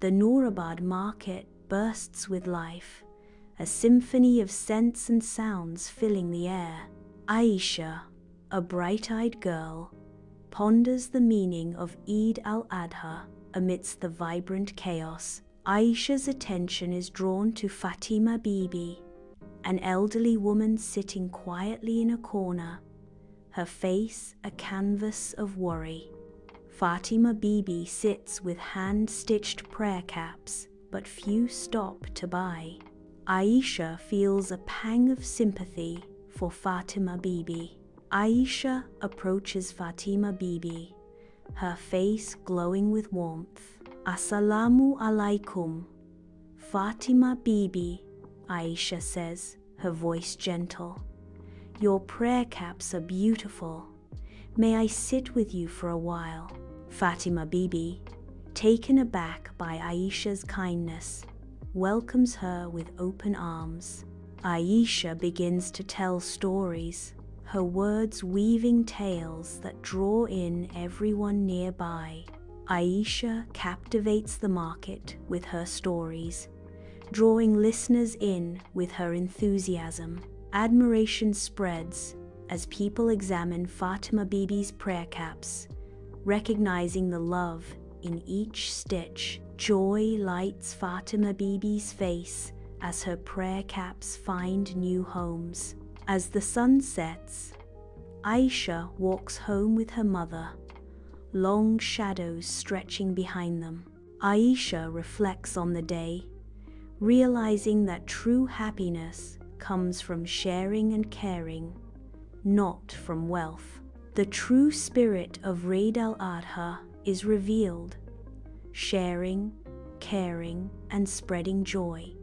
The Noorabad market bursts with life, a symphony of scents and sounds filling the air. Aisha, a bright-eyed girl, ponders the meaning of Eid Al-Adha amidst the vibrant chaos. Aisha's attention is drawn to Fatima Bibi, an elderly woman sitting quietly in a corner, her face a canvas of worry. Fatima Bibi sits with hand-stitched prayer caps, but few stop to buy. Aisha feels a pang of sympathy for Fatima Bibi. Aisha approaches Fatima Bibi, her face glowing with warmth. "Assalamu alaikum, Fatima Bibi," Aisha says, her voice gentle. "Your prayer caps are beautiful. May I sit with you for a while?" Fatima Bibi, taken aback by Aisha's kindness, welcomes her with open arms. Aisha begins to tell stories, her words weaving tales that draw in everyone nearby. Aisha captivates the market with her stories, drawing listeners in with her enthusiasm. Admiration spreads as people examine Fatima Bibi's prayer caps, recognizing the love in each stitch. Joy lights Fatima Bibi's face as her prayer caps find new homes. As the sun sets, Aisha walks home with her mother, long shadows stretching behind them. Aisha reflects on the day, realizing that true happiness comes from sharing and caring, not from wealth. The true spirit of Eid Al-Adha is revealed: sharing, caring, and spreading joy.